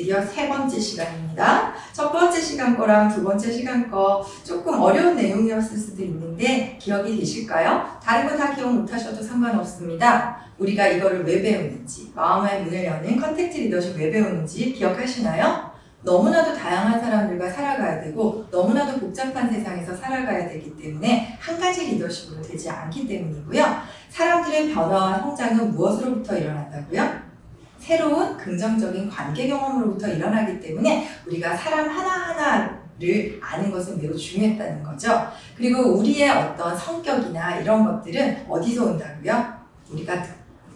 드디어 세 번째 시간입니다. 첫 번째 시간 거랑 두 번째 시간 거 조금 어려운 내용이었을 수도 있는데 기억이 되실까요? 다른 거 다 기억 못하셔도 상관없습니다. 우리가 이거를 왜 배우는지, 마음의 문을 여는 컨택트 리더십 왜 배우는지 기억하시나요? 너무나도 다양한 사람들과 살아가야 되고 너무나도 복잡한 세상에서 살아가야 되기 때문에 한 가지 리더십으로 되지 않기 때문이고요. 사람들의 변화와 성장은 무엇으로부터 일어난다고요? 새로운 긍정적인 관계 경험으로부터 일어나기 때문에 우리가 사람 하나하나를 아는 것은 매우 중요했다는 거죠. 그리고 우리의 어떤 성격이나 이런 것들은 어디서 온다고요? 우리가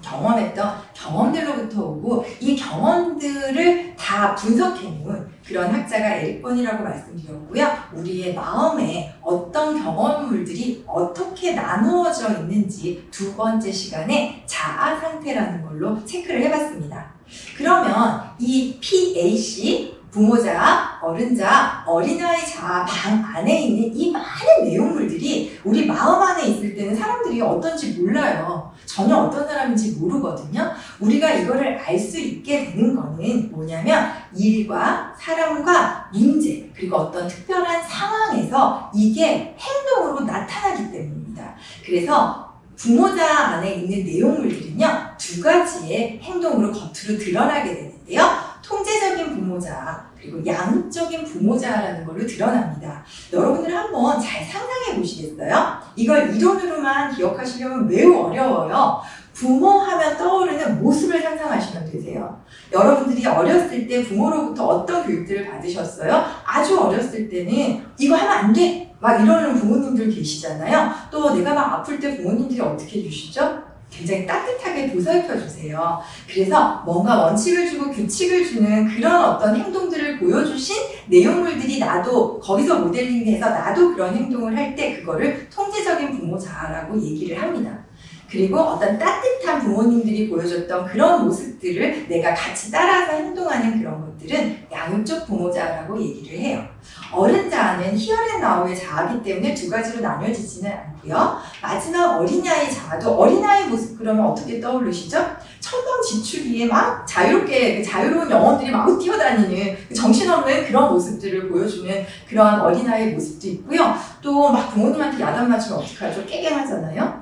경험했던 경험들로부터 오고 이 경험들을 다 분석해놓은 그런 학자가 에릭 번이라고 말씀드렸고요. 우리의 마음에 어떤 경험물들이 어떻게 나누어져 있는지 두 번째 시간에 자아 상태라는 걸로 체크를 해봤습니다. 그러면 이 PAC 부모자, 어른자, 어린아이 자아 방 안에 있는 이 많은 내용물들이 우리 마음 안에 있을 때는 사람들이 어떤지 몰라요. 전혀 어떤 사람인지 모르거든요. 우리가 이거를 알 수 있게 되는 거는 뭐냐면 일과 사람과 문제 그리고 어떤 특별한 상황에서 이게 행동으로 나타나기 때문입니다. 그래서 부모자 안에 있는 내용물들은요, 두 가지의 행동으로 겉으로 드러나게 되는데요. 통제적인 부모자 그리고 양육적인 부모자라는 걸로 드러납니다. 여러분들 한번 잘 상상해 보시겠어요? 이걸 이론으로만 기억하시려면 매우 어려워요. 부모하면 떠오르는 모습을 상상하시면 되세요. 여러분들이 어렸을 때 부모로부터 어떤 교육들을 받으셨어요? 아주 어렸을 때는 이거 하면 안 돼! 막 이러는 부모님들 계시잖아요. 또 내가 막 아플 때 부모님들이 어떻게 해주시죠? 굉장히 따뜻하게 보살펴 주세요. 그래서 뭔가 원칙을 주고 규칙을 주는 그런 어떤 행동들을 보여주신 내용물들이 나도 거기서 모델링해서 나도 그런 행동을 할 때 그거를 통제적인 부모자라고 얘기를 합니다. 그리고 어떤 따뜻한 부모님들이 보여줬던 그런 모습들을 내가 같이 따라서 행동하는 그런 것들은 양육적 부모자라고 얘기를 해요. 어른자아는 히어앤나우의 자아이기 때문에 두 가지로 나뉘어지지는 않고요. 마지막 어린아이 자아도 어린아이 모습 그러면 어떻게 떠오르시죠? 천방지축이에 막 자유롭게 자유로운 영혼들이 막 뛰어다니는 정신없는 그런 모습들을 보여주는 그런 어린아이의 모습도 있고요. 또 막 부모님한테 야단 맞으면 어떡하죠? 깨갱하잖아요.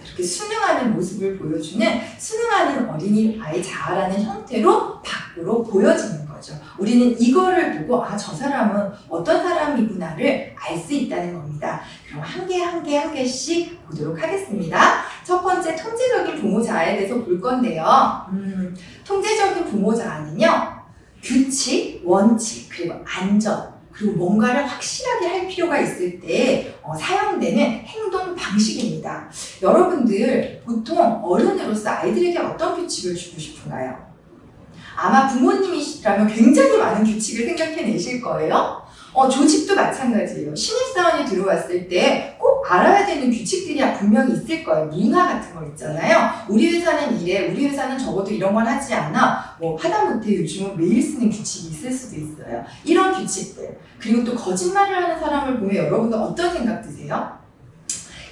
그렇게 순응하는 모습을 보여주는 순응하는 어린아이 자아라는 형태로 밖으로 보여지는 거죠. 우리는 이거를 보고 저 사람은 어떤 사람이구나를 알 수 있다는 겁니다. 그럼 한 개씩 보도록 하겠습니다. 첫 번째 통제적인 부모자아에 대해서 볼 건데요. 통제적인 부모자아는요. 규칙, 원칙, 그리고 안전 그리고 뭔가를 확실하게 할 필요가 있을 때 사용되는 행동 방식입니다. 여러분들 보통 어른으로서 아이들에게 어떤 규칙을 주고 싶은가요? 아마 부모님이시라면 굉장히 많은 규칙을 생각해내실 거예요. 조직도 마찬가지예요. 신입사원이 들어왔을 때 꼭 알아야 되는 규칙들이 분명히 있을 거예요. 문화 같은 거 있잖아요. 우리 회사는 이래, 우리 회사는 적어도 이런 건 하지 않아. 하다못해 요즘은 매일 쓰는 규칙이 있을 수도 있어요. 이런 규칙들. 그리고 또 거짓말을 하는 사람을 보면 여러분들 어떤 생각 드세요?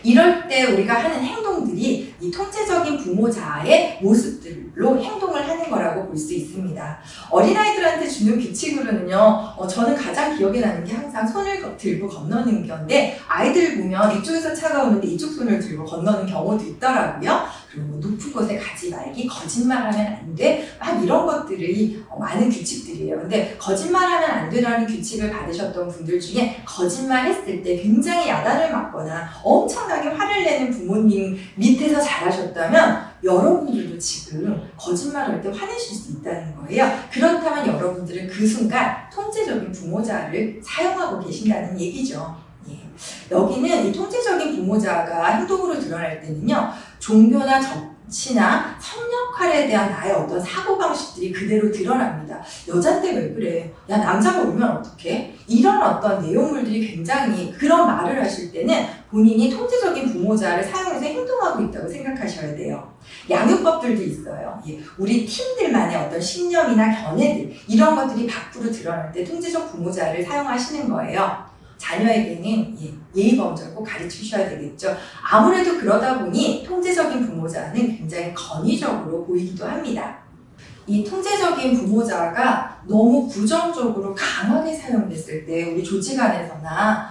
이럴 때 우리가 하는 행동들이 이 통제적인 부모자아의 모습들로 행동을 하는 거라고 볼 수 있습니다. 어린아이들한테 주는 규칙으로는요, 저는 가장 기억에 나는 게 항상 손을 들고 건너는 건데, 아이들 보면 이쪽에서 차가 오는데 이쪽 손을 들고 건너는 경우도 있더라고요. 그리고 높은 곳에 가지 말기, 거짓말하면 안 돼, 막 이런 것들이 많은 규칙들이에요. 근데 거짓말하면 안 되라는 규칙을 받으셨던 분들 중에 거짓말했을 때 굉장히 야단을 맞거나 엄청나게 화를 내는 부모님 밑에서 자라셨다면 여러분들도 지금 거짓말할 때 화내실 수 있다는 거예요. 그렇다면 여러분들은 그 순간 통제적인 부모자를 사용하고 계신다는 얘기죠. 여기는 이 통제적인 부모자가 행동으로 드러날 때는요, 종교나 정치나 성 역할에 대한 나의 어떤 사고방식들이 그대로 드러납니다. 여잔데 왜 그래? 야, 남자가 울면 어떡해? 이런 어떤 내용물들이 굉장히 그런 말을 하실 때는 본인이 통제적인 부모자를 사용해서 행동하고 있다고 생각하셔야 돼요. 양육법들도 있어요. 우리 팀들만의 어떤 신념이나 견해들, 이런 것들이 밖으로 드러날 때 통제적 부모자를 사용하시는 거예요. 자녀에게는 예의범절 꼭 가르치셔야 되겠죠. 아무래도 그러다 보니 통제적인 부모자는 굉장히 권위적으로 보이기도 합니다. 이 통제적인 부모자가 너무 부정적으로 강하게 사용됐을 때 우리 조직 안에서나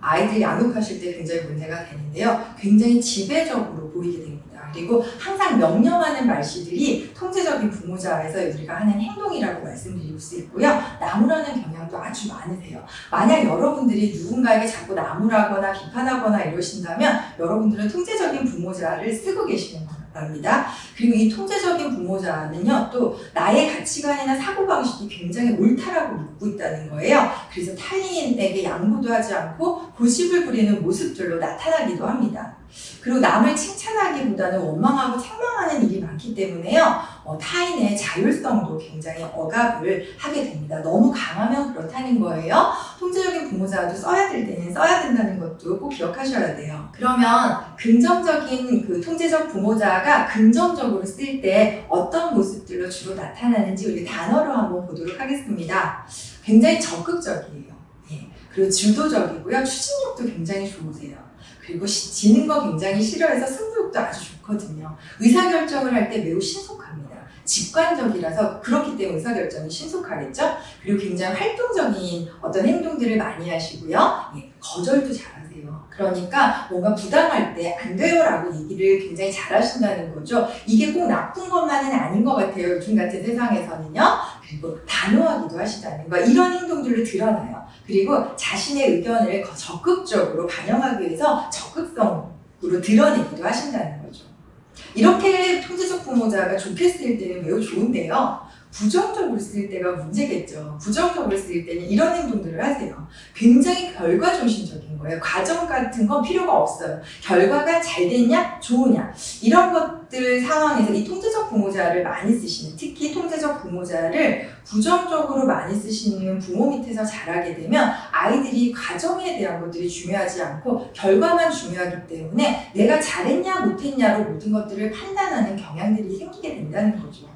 아이들 양육하실 때 굉장히 문제가 되는데요. 굉장히 지배적으로 보이게 됩니다. 그리고 항상 명령하는 말씨들이 통제적인 부모자에서 우리가 하는 행동이라고 말씀드릴 수 있고요. 나무라는 경향도 아주 많으세요. 만약 여러분들이 누군가에게 자꾸 나무라거나 비판하거나 이러신다면 여러분들은 통제적인 부모자를 쓰고 계시는 겁니다. 그리고 이 통제적인 부모자는요, 또 나의 가치관이나 사고방식이 굉장히 옳다라고 믿고 있다는 거예요. 그래서 타인에게 양보도 하지 않고 고집을 부리는 모습들로 나타나기도 합니다. 그리고 남을 칭찬하기보다는 원망하고 책망하는 일이 많기 때문에요, 타인의 자율성도 굉장히 억압을 하게 됩니다. 너무 강하면 그렇다는 거예요. 통제적인 부모자도 써야 될 때는 써야 된다는 것도 꼭 기억하셔야 돼요. 그러면 긍정적인 그 통제적 부모자가 긍정적으로 쓸 때 어떤 모습들로 주로 나타나는지 우리 단어로 한번 보도록 하겠습니다. 굉장히 적극적이에요. 그리고 주도적이고요. 추진력도 굉장히 좋으세요. 그리고 지는 거 굉장히 싫어해서 승부욕도 아주 좋거든요. 의사결정을 할 때 매우 신속합니다. 직관적이라서 그렇기 때문에 의사결정이 신속하겠죠. 그리고 굉장히 활동적인 어떤 행동들을 많이 하시고요. 거절도 잘하세요. 그러니까 뭔가 부당할 때 안 돼요 라고 얘기를 굉장히 잘하신다는 거죠. 이게 꼭 나쁜 것만은 아닌 것 같아요. 요즘 같은 세상에서는요. 그리고 단호하기도 하시다는 거, 이런 행동들을 드러나요. 그리고 자신의 의견을 적극적으로 반영하기 위해서 적극성으로 드러내기도 하신다는 거죠. 이렇게 통제적 부모자가 좋게 쓸 때는 매우 좋은데요. 부정적으로 쓸 때가 문제겠죠. 부정적으로 쓸 때는 이런 행동들을 하세요. 굉장히 결과 중심적인 거예요. 과정 같은 건 필요가 없어요. 결과가 잘 됐냐, 좋으냐, 이런 것들 상황에서 이 통제적 부모자를 많이 쓰시는, 특히 통제적 부모자를 부정적으로 많이 쓰시는 부모 밑에서 자라게 되면 아이들이 과정에 대한 것들이 중요하지 않고 결과만 중요하기 때문에 내가 잘했냐 못했냐로 모든 것들을 판단하는 경향들이 생기게 된다는 거죠.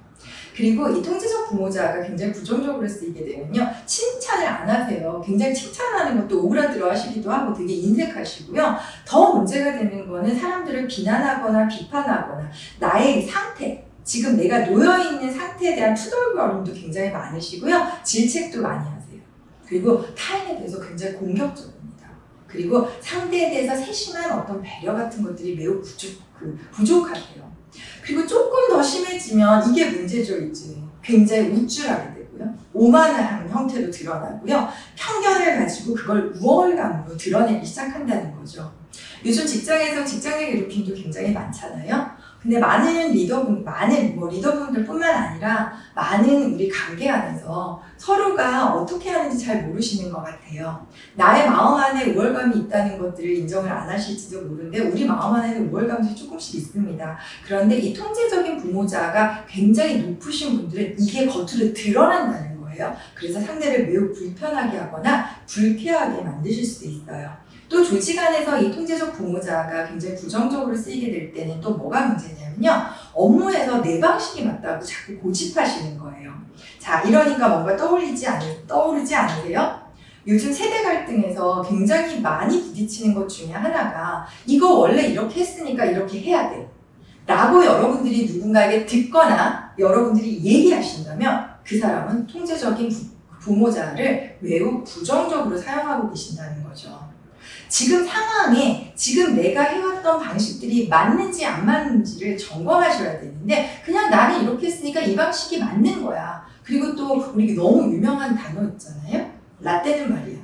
그리고 이 통제적 부모자가 굉장히 부정적으로 쓰이게 되면요, 칭찬을 안 하세요. 굉장히 칭찬하는 것도 오그라들어 하시기도 하고 되게 인색하시고요. 더 문제가 되는 거는 사람들을 비난하거나 비판하거나 나의 상태, 지금 내가 놓여있는 상태에 대한 투덜거림도 굉장히 많으시고요. 질책도 많이 하세요. 그리고 타인에 대해서 굉장히 공격적입니다. 그리고 상대에 대해서 세심한 어떤 배려 같은 것들이 매우 부족하세요. 그리고 조금 더 심해지면 이게 문제죠. 이제 굉장히 우쭐하게 되고요. 오만한 형태로 드러나고요. 편견을 가지고 그걸 우월감으로 드러내기 시작한다는 거죠. 요즘 직장에서 직장내 괴롭힘도 굉장히 많잖아요. 근데 많은 리더분들 뿐만 아니라 많은 우리 관계 안에서 서로가 어떻게 하는지 잘 모르시는 것 같아요. 나의 마음 안에 우월감이 있다는 것들을 인정을 안 하실지도 모르는데 우리 마음 안에는 우월감이 조금씩 있습니다. 그런데 이 통제적인 부모자가 굉장히 높으신 분들은 이게 겉으로 드러난다는 거예요. 그래서 상대를 매우 불편하게 하거나 불쾌하게 만드실 수 있어요. 또 조직 안에서 이 통제적 부모자가 굉장히 부정적으로 쓰이게 될 때는 또 뭐가 문제냐면요. 업무에서 내 방식이 맞다고 자꾸 고집하시는 거예요. 자, 이러니까 뭔가 떠오르지 않으세요? 요즘 세대 갈등에서 굉장히 많이 부딪히는 것 중에 하나가 이거 원래 이렇게 했으니까 이렇게 해야 돼 라고 여러분들이 누군가에게 듣거나 여러분들이 얘기하신다면 그 사람은 통제적인 부모자를 매우 부정적으로 사용하고 계신다는 거죠. 지금 상황에 지금 내가 해왔던 방식들이 맞는지 안 맞는지를 점검하셔야 되는데 그냥 나는 이렇게 했으니까 이 방식이 맞는 거야. 그리고 또 우리 너무 유명한 단어 있잖아요. 라떼는 말이야.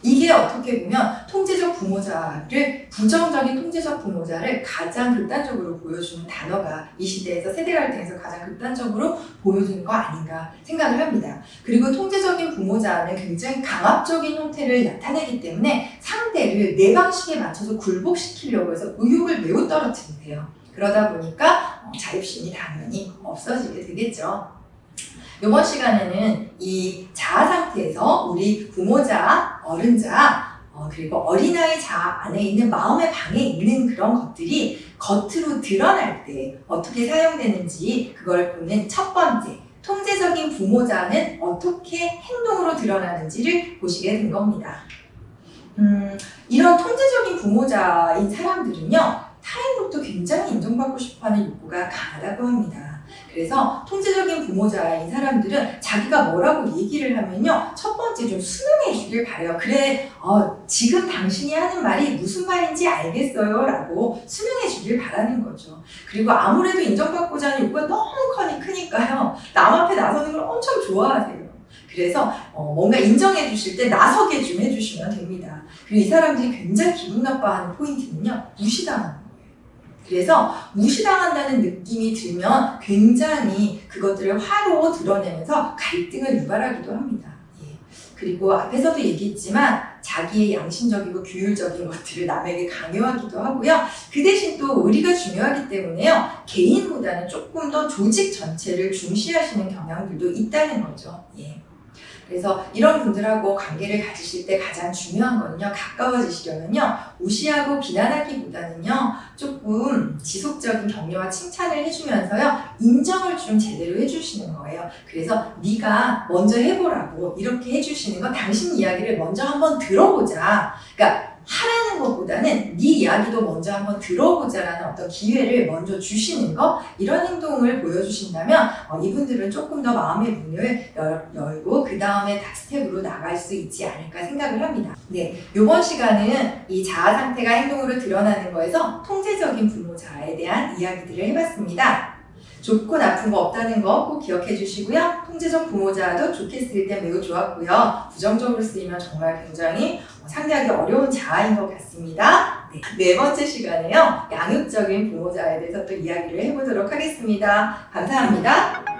이게 어떻게 보면 통제적 부모자를, 부정적인 통제적 부모자를 가장 극단적으로 보여주는 단어가 이 시대에서 세대 갈등에서 가장 극단적으로 보여주는 거 아닌가 생각을 합니다. 그리고 통제적인 부모자는 굉장히 강압적인 형태를 나타내기 때문에 상대를 내 방식에 맞춰서 굴복시키려고 해서 의욕을 매우 떨어뜨리세요. 그러다 보니까 자립심이 당연히 없어지게 되겠죠. 이번 시간에는 이 자아 상태에서 우리 부모자, 어른자, 그리고 어린아이 자아 안에 있는 마음의 방에 있는 그런 것들이 겉으로 드러날 때 어떻게 사용되는지 그걸 보는 첫 번째, 통제적인 부모자는 어떻게 행동으로 드러나는지를 보시게 된 겁니다. 이런 통제적인 부모자인 사람들은요, 타인으로부터 굉장히 인정받고 싶어하는 욕구가 강하다고 합니다. 그래서 통제적인 부모자인 사람들은 자기가 뭐라고 얘기를 하면요. 첫 번째 좀 순응해 주길 바래요. 그래, 지금 당신이 하는 말이 무슨 말인지 알겠어요. 라고 순응해 주길 바라는 거죠. 그리고 아무래도 인정받고자 하는 욕구가 너무 크니까요. 남 앞에 나서는 걸 엄청 좋아하세요. 그래서 뭔가 인정해 주실 때 나서게 좀 해주시면 됩니다. 그리고 이 사람들이 굉장히 기분 나빠하는 포인트는요. 무시당하는 거예요. 그래서 무시당한다는 느낌이 들면 굉장히 그것들을 화로 드러내면서 갈등을 유발하기도 합니다. 예. 그리고 앞에서도 얘기했지만 자기의 양심적이고 규율적인 것들을 남에게 강요하기도 하고요. 그 대신 또 의리가 중요하기 때문에요. 개인보다는 조금 더 조직 전체를 중시하시는 경향들도 있다는 거죠. 예. 그래서 이런 분들하고 관계를 가지실 때 가장 중요한 거는요. 가까워지시려면요. 무시하고 비난하기보다는요. 조금 지속적인 격려와 칭찬을 해주면서요. 인정을 좀 제대로 해주시는 거예요. 그래서 네가 먼저 해보라고 이렇게 해주시는 건 당신 이야기를 먼저 한번 들어보자. 그러니까 하라는 것보다는 네 이야기도 먼저 한번 들어보자라는 어떤 기회를 먼저 주시는 거, 이런 행동을 보여주신다면 이분들은 조금 더 마음의 문을 열고 그 다음에 스텝으로 나갈 수 있지 않을까 생각을 합니다. 네, 이번 시간은 이 자아 상태가 행동으로 드러나는 거에서 통제적인 부모 자아에 대한 이야기들을 해봤습니다. 좋고 나쁜 거 없다는 거 꼭 기억해 주시고요. 통제적 부모자도 좋게 쓰일 때 매우 좋았고요. 부정적으로 쓰이면 정말 굉장히 상대하기 어려운 자아인 것 같습니다. 네 번째 시간에요. 양육적인 부모자에 대해서 또 이야기를 해보도록 하겠습니다. 감사합니다.